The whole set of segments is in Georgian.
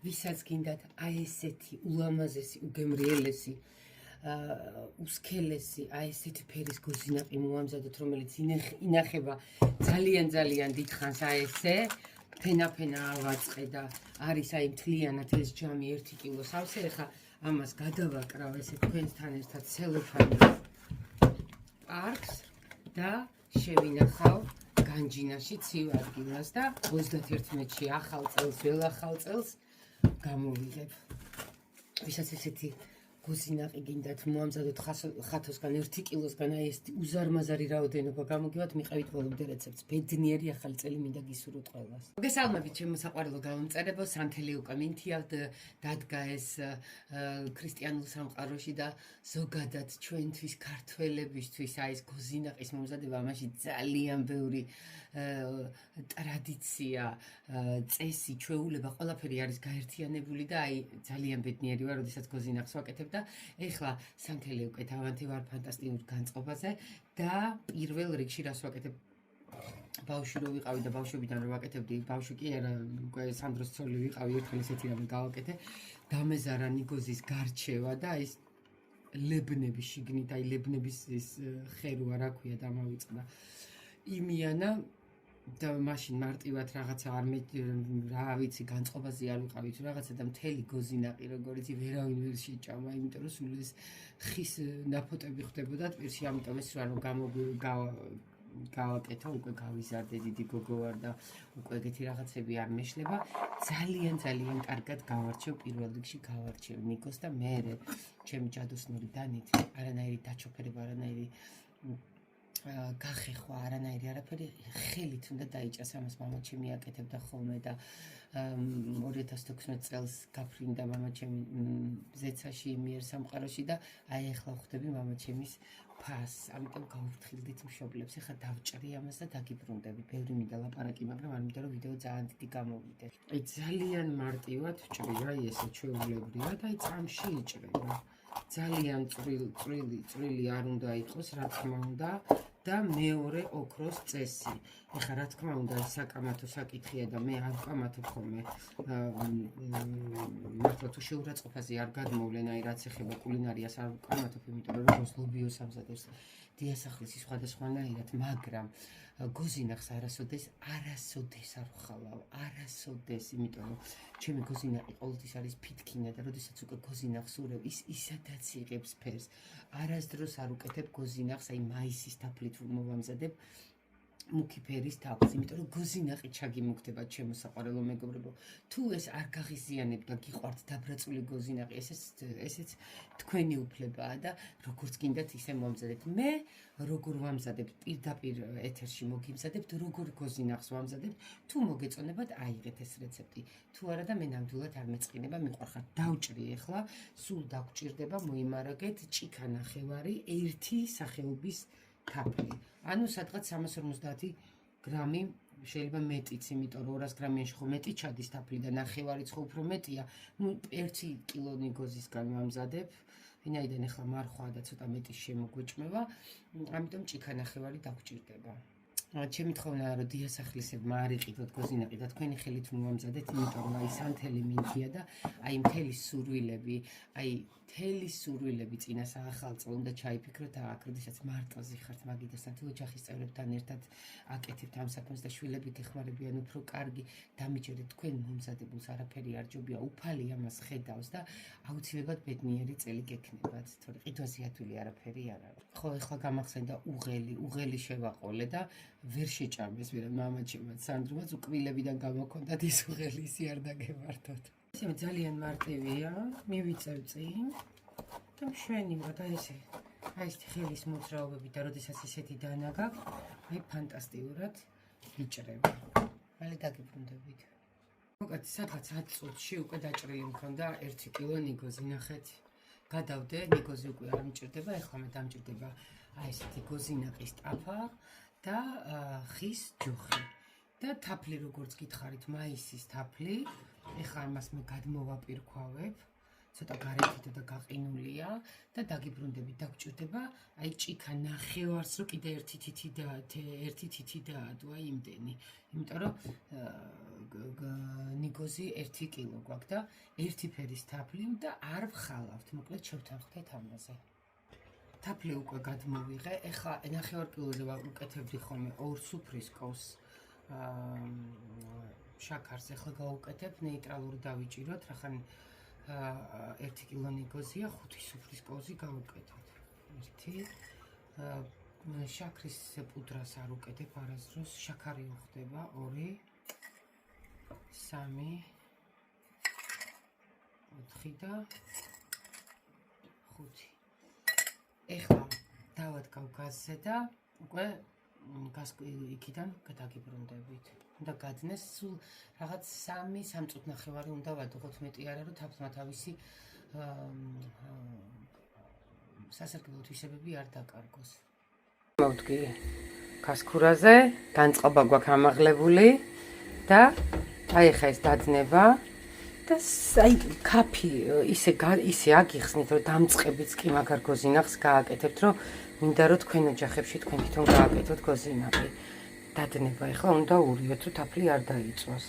ვისაც გინდათ აი ესეთი ულამაზესი, უგემრიელესი, უსქელესი, აი ესეთი ფერის გოზინაყი მოამზადოთ, რომელიც ინახება ძალიან დიდხანს აი ესე, ფენა ავაწყე და არის აი მთლიანად ეს ჯამი 1 კილოს ავსე, ახლა ამას გადავაკრავ ესე თქვენთან ერთად ცელოფანი პარკს და შევინახავ განჯინაში ცივ ადგილას და 31-ში ახალ წელს, ველა ახალ წელს გამოვიღებ. ვისაც ესეთი გოზინაყი გინდათ მოამზადოთ ხათოსგან 1 კილოსგან აი ეს უზარმაზარი რაოდენობა გამოგივათ, მიყევით ბოლომდე რეცეპტს. ბედნიერი ახალი წელი მინდა გისურვოთ ყველას. მოგესალმებით ჩემო საყვარელო გამომწერებო, სანთელი უკვე მინთიავთ, დადგა ეს ქრისტიანულ სამყაროში და ზოგადად ჩვენთვის ქართველებისთვის აი ეს გოზინაყის მომზადება, ამაში ძალიან ბევრი ტრადიცია, წესი, ჩვეულება, ყველაფერი არის გაერთიანებული და აი ძალიან ბედნიერი ვარ, როდესაც გოზინაყს ვაკეთებ და ეხლა სანთელი უკვე თავანთი ვარ ფანტასტიკურ განწყობაზე და პირველ რიგში რას ვაკეთებ? ბავშვი რო ვიყავი და ბავშვობიდან რო ვაკეთებდი, ბავშვი კი არა, უკვე სანდროს ცოლი ვიყავი, ერთხელ ესეთი რამე გავაკეთე, დამეზარა ნიგოზის გარჩევა და ის ლებნები შიგნით, აი ლებნების ეს ხერვა რა ქვია დამავიწყდა. იმიანა და მაშინ მარტივად რაღაცა რა ვიცი, განწყობაზე არ ვიყავი თუ რაღაცა და მთელი გოზინაყი როგორიც ვერავინ ვერ შეჭამა, იმიტომ რომ სულ ეს ხის ნაფოტები ხდებოდა ტვირში, ამიტომ ეს რა რომ გავაკეთო, უკვე გავიზარდე, დიდი გოგო ვარ და უკვე ეგეთი რაღაცები არ მეშლება. ძალიან კარგად გავარჩევ, პირველ რიგში გავარჩევ ნიკოს და მე ჩემი ჯადოსნური დანით, არანაირი დაჩოქერება, არანაირი გახეხვა, არანაირი არაფერი ხელით უნდა დაიჭას, ამას მამაჩემი აკეთებდა ხოლმე და 2016 წელს გაფრინდა მამაჩემი ზეცაში იმიერ სამყაროში და აი ახლა ვხვდები მამაჩემის ფასს, ამიტომ გავუფრთხილდით მშობლებს, ახლა დავჭრი ამას და დაგიბრუნდები. ბევრი მინდა ლაპარაკი, მაგრამ არ მინდა რომ ვიდეო ძალიან დიდი გამოვიდე. აი ძალიან მარტივად ვჭრი რა, ესე ჩვეულებრივად, აი წამში იჭრე რა. ძალიან წვრილი არ უნდა იყოს, რა თქმა უნდა. და მეორე ოქროს წესი. ეხლა რა თქმა უნდა საკამათო საკითხია და მე არ ვკამათობ ხოლმე მართლა თუ შეურაცხყოფაზე არ გადმოვლენ, აი რაც ეხება კულინარიას არ ვკამათობ, იმიტომ რომ როგორც ლობიოს ამზადებს დიასახლისი სხვადასხვანაირად, მაგრამ გოზინაყს არასოდეს არ ვხალავ, არასოდეს, იმიტომ რომ ჩემი გოზინაყი ყოველთვის არის ფითქინა და როდესაც უკვე გოზინაყს ურევ, ის ისედაც იღებს ფერს. არასდროს არ უკეთებ გოზინაყს, აი მაისის თაფლით მოვამზადებ მუქი ფერის თაფლს, იმიტომ რომ გოზინაყი ჩაგიმუქდება ჩემო საყვარელო მეგობრებო. თუ ეს არ გაღიზიანებ და გიყვართ დაბრაწული გოზინაყი, ესეც თქვენი უფლებაა და როგორც გინდათ ისე მომზადებთ. მე როგორ ვამზადებ, პირდაპირ ეთერში მოგიმზადებთ, როგორ გოზინაყს ვამზადებთ, თუ მოგეწონებათ აიღეთ ეს რეცეპტი. თუ არა და მე ნამდვილად არ მეწყინება, მიყვარხარ. დავჭრი ახლა, სულ დაგჭირდება მოიმარაგეთ ჭიქა ნახევარი, 1 სახეობის თაფლი. ანუ სადღაც 350 გრამი, შეიძლება მეტიც, იმიტომ რომ 200 გრამიანში ხო მეტი ჩადის თაფლი და ნახევარიც ხო უფრო მეტია. ნუ 1 კილო ნიგოზისგან ვამზადებ, ვინაიდან ახლა მარხვა და ცოტა მეტი შემოგვეჭმება, ამიტომ ჭიქა ნახევარი დაგჭირდება. ჩემი თხოვნაა რომ დიასახლისებმა არ იყიდოთ გოზინაყი და თქვენი ხელით მოვამზადეთ, იმიტომ რომ აი სანთელი მინთია და აი მთელი სურვილები წინა საახალ წელს უნდა ჩაიფიქროთ აქ, როდესაც მარტოზე ხართ მაგიდასთან თუ ოჯახის წევრებთან ერთად აკეთებთ ამ საქმეს და შვილები გეხმარებიან უფრო კარგი, დამიჯერეთ თქვენ მომზადებულს, არაფერი არ ჯობია, უფალი ამას ხედავს და აუცილებლად ბედნიერი წელი გექნებათ, თორე ყიდვაზე ადვილი არაფერი არ არის. ხო, ახლა გამახსენდა უღელი შევაყოლე და ვერ შეჭამეს ვერა მამაჩემაც, სანდრომაც უკვილებიდან გამოქონდათ ის უღელი, ისი არ დაგემართოთ. ესე ძალიან მარტივია, მივიწევ წინ და მშვენივრად აი ეს ხელის მოძრაობები და როდესაც ისეთი დანა გაქვს, აი ფანტასტიკურად იჭრება. მალე დაგიბრუნდებით. მოკეთ სადღაც 10 წუთში უკვე დაჭრილი მქონდა 1 კილო ნიგოზი, ნახეთ. გადავდე, ნიგოზი უკვე არ მჭირდება, ეხლა მე დამჭირდება აი ესეთი გოზინაყის ტაფა და ხის ჯოხი. და თაფლი როგორც გითხარით, მაისის თაფლი. ეხლა ამას მე გადმოვაპირქვავებ. ცოტა გარეთით და გაყინულია და დაგიბრუნდებით, დაგჭირდება აი ჭიქა ნახევარს რო კიდე 1 თითი დაადო, აი იმდენი. იმიტომ რომ ნიგოზი 1 კილო გვაქვს და ერთი ფერის თაფლი და არ ვხალავთ, მოკლედ შევთანხმდეთ ამაზე. თაფლი უკვე გადმოვიღე, ეხლა 9 კილოზე ვუკეთებდი ხოლმე 2 სუფრის კოვს შაქარს, ეხლა გავუკეთებ, ნეიტრალური დავიჭიროთ, რახან 1 კილო ნიგოზია, 5 სუფრის კოვზი გავუკეთოთ. 1 შაქრის პუდრას არ უკეთებ არასდროს, შაქარი უხდება 2 3 4 და 5. ეხლა დავადგავ გაზზე და უკვე იქიდან გადაგიბრუნდებით. უნდა გადნეს სულ რაღაც 3 წუთნახევარი უნდა ვადუღოთ, მეტი არა რომ თაფლმა თავისი სასარგებლო თვისებები არ დაკარგოს. მოვდგი გასქურაზე, განწყობა გვაქვს ამაღლებული და აი ხა ეს დაძნება და აი კაფი ისე აგიხსნით რომ დამწყებიც კი მაგარ გოზინახს გააკეთებთ რომ მინდა რომ თქვენ ოჯახებში თქვენ თვითონ გააკეთოთ გოზინახი. დადნება ეხლა უნდა ურიოთ რომ თაფლი არ დაიწვას.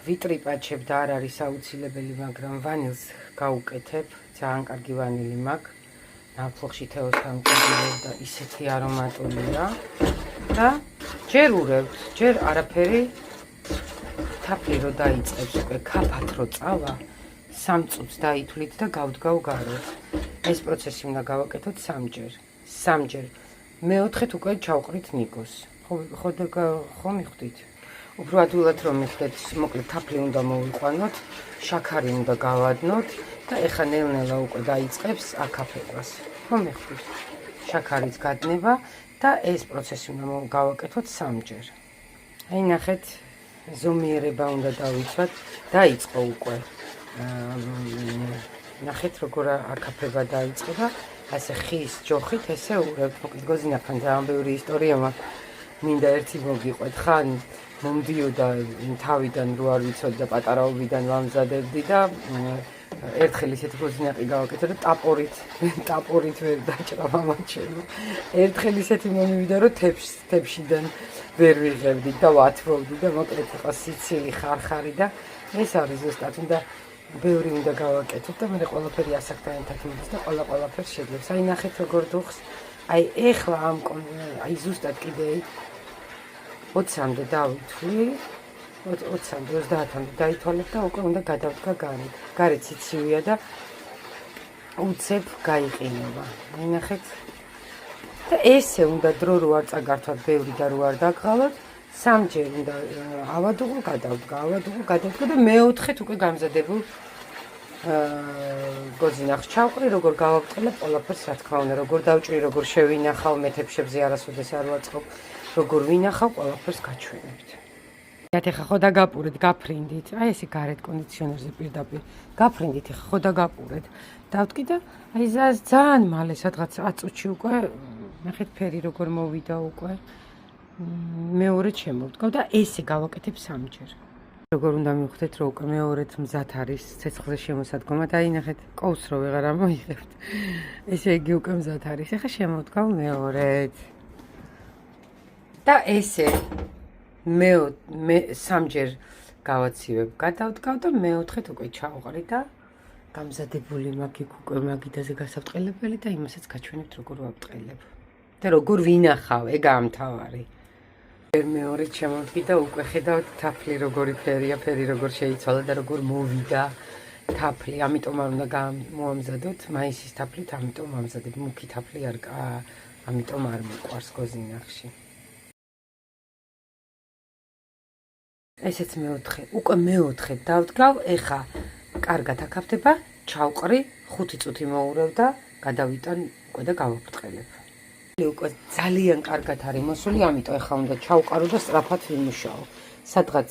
ვიტრიპაჩებ და არ არის აუცილებელი, მაგრამ ვანილს გავუკეთებ, ძალიან კარგი ვანილი მაქვს. ნამფლუხში თეოსთან ვკიდებ და ისეთი არომატულია და ჯერ ურევთ, ჯერ არაფერი თაფლი რო დაიწყებს უკვე ქაფათ რო წავა 3 წუთს დაითვლით და გავდგავ გარეთ. ეს პროცესი უნდა გავაკეთოთ 3 ჯერ. მეოთხეთ უკვე ჩავყრით ნიგოს. ხო მიხვდით? უფრო ადვილად რომ მიხდეთ, მოკლედ თაფლი უნდა მოვიყვანოთ, შაქარი უნდა გავადნოთ და ეხა ნელ-ნელა უკვე დაიწყებს აკაფებას. ხო მიხვდით? შაქარიც გადნება და ეს პროცესი უნდა გავაკეთოთ 3 ჯერ. აი ნახეთ, ზომიერება უნდა დავიცვათ, დაიწყო უკვე. ნახეთ როგორ აკაფება დაიწყო და ასე ხის ჯოხით ესე ურევთ. მოკლედ გოზინახთან ძალიან ბევრი ისტორია მაქვს. მინდა ერთი მოგიყვეთ, ხან მომდიოდა თავიდან რო არ ვიცოდი და პატარაობიდან ვამზადებდი და ერთხელ ისეთი გოზინაყი გავაკეთე და ტაპორით ვერ დაჭრა მამაჩემო. ერთხელ ისეთი მომივიდა რომ თებშიდან ვერ ვიღებდი და ვათბობდი და მოკლედ იყო სიცილი ხარხარი და ეს არის ზუსტად უნდა ბევრი უნდა გავაკეთოთ და მე ყველაფერი ასაკთან ერთად მიდის და ყველაფერს შეძლებს. აი ნახეთ როგორ დუხს. აი ეხლა აი ზუსტად კიდე 20-მდე დავითვლი, 20-მდე 30-მდე დაითვალებ და უკვე უნდა გადავდგა გარეთ. გარეთ ციცივია და უცებ გაიყინება. აი ნახეთ. და ესე უნდა დრო რო არ წაგართვათ ბევრი და რო არ დაგღალოთ, 3 ჯერ უნდა ავადუღო, გადავდგა და მეოთხეთ უკვე გამზადებულ გოზინახს ჩავყრი, როგორ გავაბრწყლებ ყველაფერს, რა თქმა უნდა, როგორ დავჭრი, როგორ შევინახავ, მეთებშებზე არასოდეს არ ვაწყობ, როგორ ვინახავ, ყველაფერს გაჩვენებთ. ეხლა ხო დაგაპურეთ, გაფრინდით. აი ესე გარეთ კონდიციონერზე პირდაპირ გაფრინდით, ეხლა ხო დაგაპურეთ. დავტკი და აი ძალიან მალე სადღაც 10 წუთში უკვე ნახეთ ფერი როგორ მოვიდა უკვე. მეორედ შემოვდგავ და ესე გავაკეთებ 3 ჯერ. როგორ უნდა მივხვდეთ რომ უკვე მეორედ მზად არის ცეცხლზე შემოსადგომა და აი ნახეთ კოვს რო ვეღარ ამოიღებთ. ესე იგი უკვე მზად არის. ეხლა შემოვდგავ მეორედ. და ესე მე 3 ჯერ გავაცივებ, გადავდგავ და მეოთხეთ უკვე ჩავყრი და გამზადებული მაქვს უკვე მაგიდაზე გასაბრწყელებელი და იმასაც გაჩვენებთ როგორ ვაბრწყელებ. და როგორ ვინახავ, ეგ ამთავარი. მეორედ შემოვდგი და უკვე ხედავთ თაფლი როგორი ფერია, ფერი როგორ შეიცვალა და როგორ მოვიდა თაფლი. ამიტომ არ უნდა მოამზადოთ მაისის თაფლით, ამიტომ ამზადებ მუქი თაფლი ამიტომ არ მიყვარს გოზინახში. ესეც უკვე მეოთხე დავდგავ, ეხა კარგად აკაფდება, ჩავყრი, 5 წუთი მოურევ და გადავიტან უკვე და გავაბრწყელებ. უკვე ძალიან კარგად არის მოსული, ამიტომ ეხლა უნდა ჩავყარო და სწრაფად ვიმუშაო. სადღაც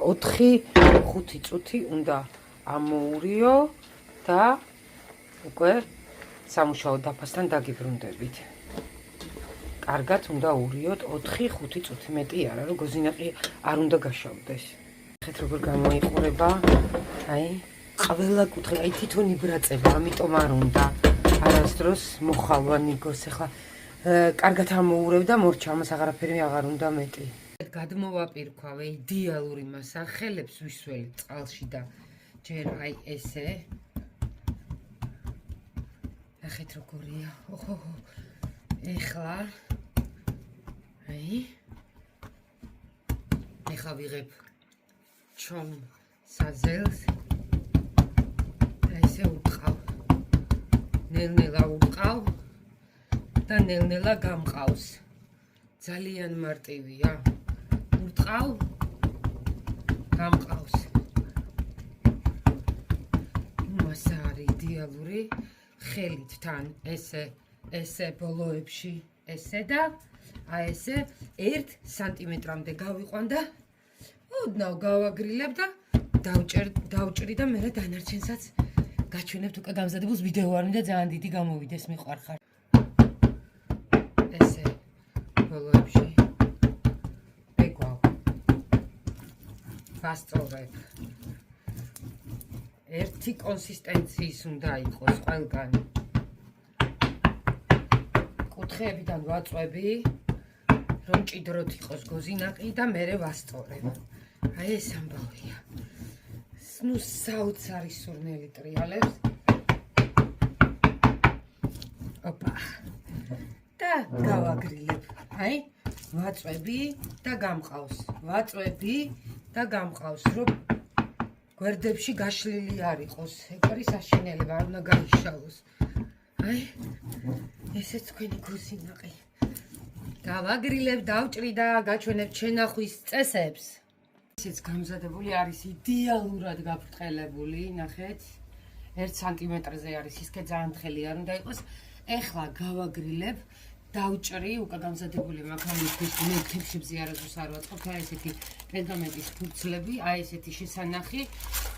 4-5 წუთი უნდა ამოურიო და უკვე სამუშაო დაფასთან დაგიბრუნდებით. კარგად უნდა ურიოთ 4-5 წუთი, მეტი არა, რომ გოზინაყი არ უნდა გაშავდეს. ნახეთ როგორ გამოიყურება, აი, ყველა კუთხე, აი თვითონ იბრაწება, ამიტომ არ უნდა არასდროს მოხალვა ნიგოს. ეხლა კარგად ამოურევ და მორჩა, ამას აღარაფერი აღარ უნდა მეტი. გადმოვაპირქვავე იდეალური მასახელებს ვისველი წყალში და ჯერ აი ესე. ნახეთ როგორია. ოჰო. ეხლა ეხლა ვიღებ ჩომ საზელს და ესე უყავ. ნელ-ნელა უყავ და ნელ-ნელა გამყავს. ძალიან მარტივია. ურტყავ, გამყავს. მასა არის იდეალური. ხელით თან ესე ბოლოებში ესე და აი ესე 1 სანტიმეტრამდე გავიყვან და ოდნავ გავაგრილებ და დავჭრი და მე დანარჩენსაც გაჩვენებთ უკვე გამზადებულს ვიდეო არ მინდა ძალიან დიდი გამოვიდეს მიყვარხარ. ესე ბოლოებში ვეგვავ. ვასწორებ. ერთი კონსისტენციის უნდა იყოს ყველგან. კუთხეებიდან ვაწვევი, რომ ჭიდროთ იყოს გოზინაყი და მერე ვასწორებ. აი ეს ამბავია. ნუ საოცარი სურნელი ტრიალებს. ოპა. და გავაგრილებ. აი, ვაწვევი და გამყავს. ვაწვევი და გამყავს, რომ გვერდებში გაშლილი არ იყოს. ეგ არის საშინელება, არ უნდა გაიშალოს. აი, ესეც თქვენი გოზინაყი. გავაგრილებ, დავჭრი და გაჩვენებ შენახვის წესებს. ესეც გამზადებული არის იდეალურად გაბრტყელებული, ნახეთ. 1 სანტიმეტრზე არის, ისე ძალიან თხელი არ უნდა იყოს. ეხლა გავაგრილებ, დავჭრი, უკვე გამზადებული მაქვს ამისთვის მე თებშებზე არასდროს არ ვაწყობ, აი ესეთი პერგამენტის ფურცლები, აი ესეთი შესანახი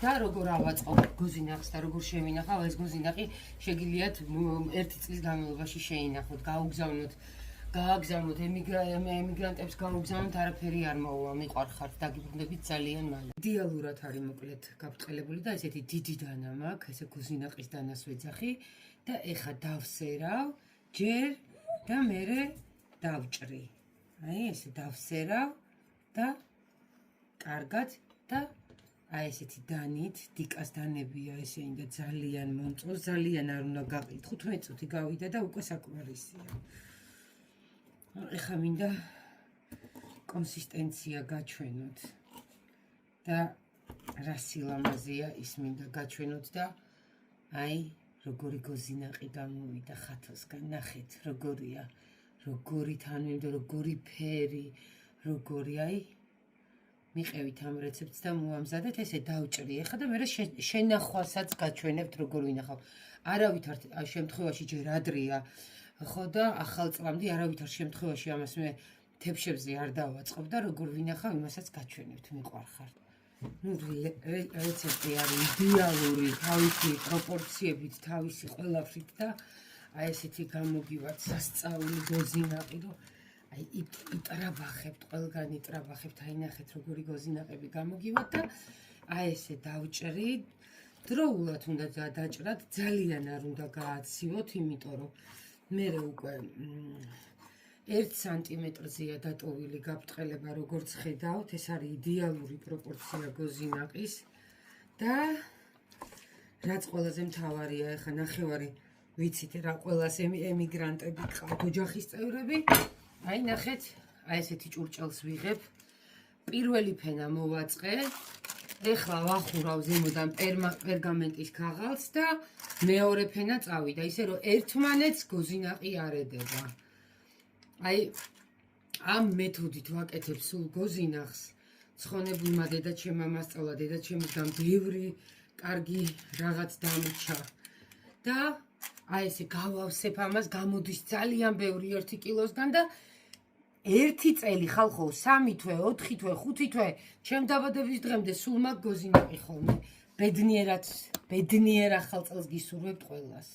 და როგორ ავაწყობ გოზინახს და როგორ შევინახავ, ეს გოზინახი შეგიძლიათ 1 წლის განმავლობაში შეინახოთ, გააგზავნოთ ემიგრანტებს გაუგზავნოთ, არაფერი არ მოუვა, მიყვარხართ, დაგიბრუნდებით ძალიან მალე. იდეალურად არის მოკლედ გაბრტყელებული და ესეთი დიდი დანა მაქვს, ესე გოზინაყის დანას ვეძახი და ეხლა დავსერავ, ჯერ და მერე დავჭრი. აი ესე დავსერავ და კარგად და აი ესეთი დანით, დიკას დანებია ესენი და ძალიან მომწონს, ძალიან არ უნდა გაყიდ. 15 წუთი გავიდა და უკვე საკმარისია. ეხლა მინდა კონსისტენცია გაჩვენოთ და რა სილამაზეა ის მინდა გაჩვენოთ და აი როგორი გოზინაყი გამოვიდა ხათოსგან, ნახეთ როგორია, როგორი თანმიმდე, როგორი ფერი, როგორი აი მიყევით ამ რეცეპტს და მოამზადეთ, ესე დავჭრი ეხლა და მე შენახვასაც გაჩვენებთ როგორ ვინახავ. არავითარ შემთხვევაში ჯერ ადრეა, ხო და ახალ წლამდე არავითარ შემთხვევაში ამას მე თებშებზე არ დავაწყობ და როგორ ვინახავ, იმასაც გაჩვენებთ, მიყვარხართ. ნუ რეცეპტი არის იდეალური, თავისი პროპორციებით, თავისი ყველაფრით და აი ესეთი გამოგივართ სასწაული გოზინაყი, რომ აი იტრაბახებთ, ყველგან იტრაბახებთ, აი ნახეთ როგორი გოზინაყები გამოგივართ და აი ესე დავჭრი, დროულად უნდა დაჭრათ, ძალიან არ უნდა გააცივოთ, იმიტომ რომ მე უკვე 1 სანტიმეტრზეა დატოვილი გაბრტყელება, როგორც ხედავთ, ეს არის იდეალური პროპორცია გოზინაყის და რაც ყველაზე მთავარია, ეხლა ნახევარი ვიცით რა ყველას ემიგრანტები ყავთ, ოჯახის წევრები. აი ნახეთ, აი ესეთი ჭურჭელს ვიღებ. პირველი ფენა მოვაწყე. ეხლა ვახურავ ზემოდან პერგამენტის ქაღალდს და მეორე ფენა წავიდა, ისე რომ ერთმანეთს გოზინაყი არ ედება. აი ამ მეთოდით ვაკეთებ სულ გოზინახს. ცხონებულმა დედაჩემმა მასწავლა, დედაჩემისგან ბევრი კარგი რაღაც დამრჩა. და აი ესე გავავსებ ამას, გამოდის ძალიან ბევრი 1 კილოსგან და 1 წელი ხალხო 3 თვე, 4 თვე, 5 თვე, ჩემ დაბადების დღემდე სულ მაგ გოზინაყი ხოლმე. ბედნიერ ახალ წელს გისურვებთ ყველას.